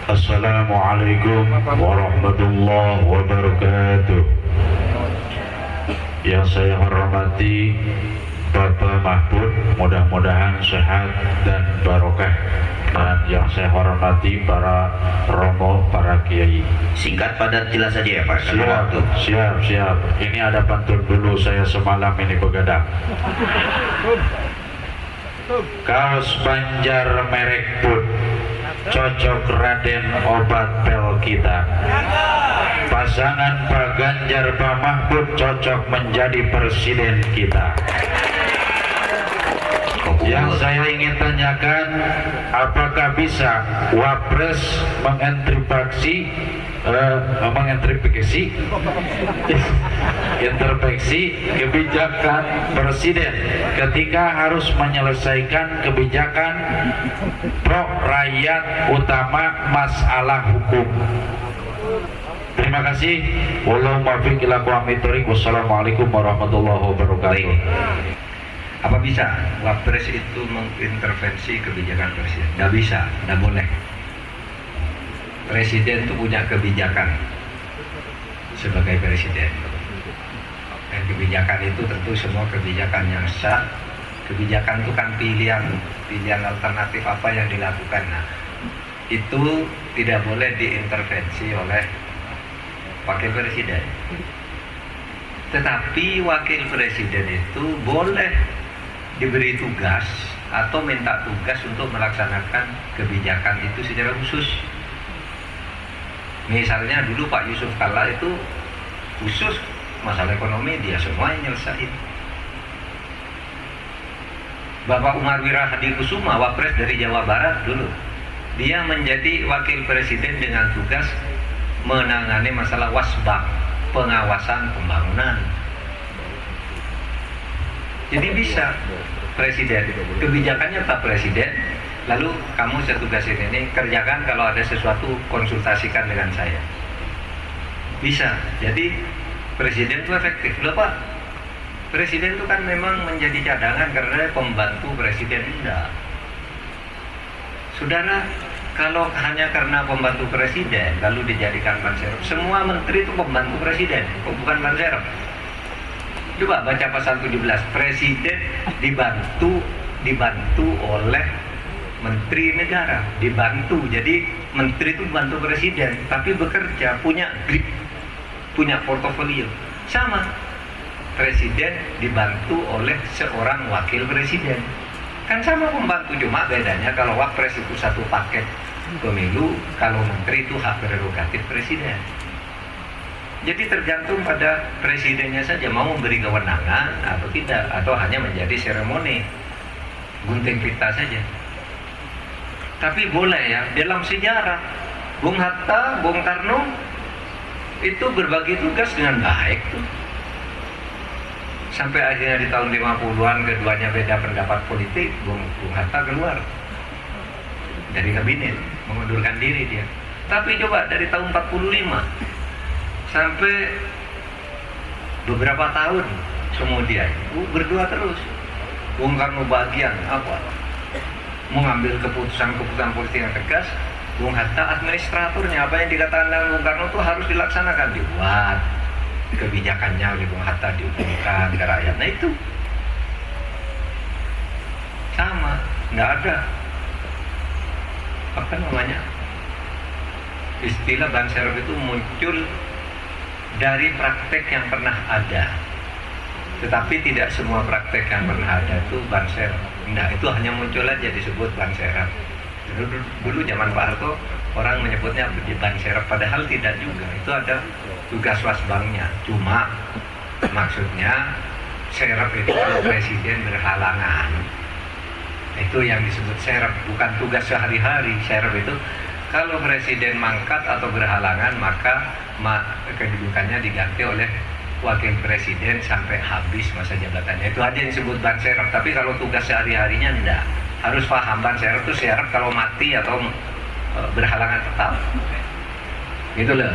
Assalamualaikum warahmatullahi wabarakatuh. Yang saya hormati Bapak Mahfud, mudah-mudahan sehat dan barokah. Dan yang saya hormati para romo, para kiai. Singkat padat jelas saja ya Pak. Siap. Ini ada pantun dulu, saya semalam ini begadang. Kaos Banjar merek Put, cocok Raden obat pel kita. Pasangan Pak Ganjar Pak Mahfud cocok menjadi presiden kita. Yang saya ingin tanyakan, apakah bisa Wapres mengintervensi kebijakan presiden ketika harus menyelesaikan kebijakan pro rakyat, utama masalah hukum. Terima kasih. Wassalamualaikum warahmatullahi wabarakatuh. Apa bisa Wapres itu mengintervensi kebijakan presiden? Nggak bisa, nggak boleh. Presiden itu punya kebijakan sebagai presiden, dan kebijakan itu tentu semua kebijakan yang sah. Kebijakan itu kan pilihan alternatif apa yang dilakukan. Nah, itu tidak boleh diintervensi oleh wakil presiden. Tetapi wakil presiden itu boleh diberi tugas atau minta tugas untuk melaksanakan kebijakan itu secara khusus. Misalnya dulu Pak Yusuf Kalla itu khusus masalah ekonomi, dia semua yang nyelesain. Bapak Umar Wirahadi Kusuma, Wapres dari Jawa Barat dulu, dia menjadi wakil presiden dengan tugas menangani masalah wasbak, pengawasan pembangunan. Jadi bisa presiden, kebijakannya Pak Presiden, lalu kamu saya tugasin ini, kerjakan, kalau ada sesuatu konsultasikan dengan saya. Bisa, jadi presiden itu efektif. Loh Pak, presiden itu kan memang menjadi cadangan karena pembantu presiden, enggak. Saudara, kalau hanya karena pembantu presiden lalu dijadikan banserap, semua menteri itu pembantu presiden, bukan banserap. Coba baca pasal 17, presiden dibantu oleh menteri negara, dibantu. Jadi menteri itu bantu presiden, tapi bekerja, punya grip, punya portofolio. Sama, presiden dibantu oleh seorang wakil presiden. Kan sama pembantu, cuma bedanya kalau wapres itu satu paket pemilu, kalau menteri itu hak prerogatif presiden. Jadi tergantung pada presidennya saja mau memberi kewenangan atau tidak, atau hanya menjadi seremoni gunting pita saja. Tapi boleh ya, dalam sejarah Bung Hatta, Bung Karno itu berbagi tugas dengan baik tuh. Sampai akhirnya di tahun 50-an keduanya beda pendapat politik, Bung Hatta keluar dari kabinet, mengundurkan diri dia. Tapi coba dari tahun 45 sampai beberapa tahun kemudian berdua terus. Bung Karno bagian apa? Mengambil keputusan politik yang tegas. Bung Hatta administratornya, apa yang dikatakan Bung Karno itu harus dilaksanakan, dibuat kebijakannya oleh Bung Hatta, diumumkan ke rakyat. Nah itu sama, nggak ada apa namanya istilah banserap itu muncul dari praktek yang pernah ada, tetapi tidak semua praktek yang pernah ada itu banserap. Nah itu hanya muncul aja disebut banserap. Dulu zaman Pak Harto orang menyebutnya banserap, padahal tidak juga. Itu ada tugas wasbangnya. Cuma maksudnya serap itu kalau presiden berhalangan, itu yang disebut serap, bukan tugas sehari-hari. Serap itu kalau presiden mangkat atau berhalangan, maka kedudukannya diganti oleh wakil presiden sampai habis masa jabatannya. Itu aja yang disebut banserap. Tapi kalau tugas sehari-harinya enggak. Harus paham banserap itu serap kalau mati atau berhalangan tetap. Gitu loh.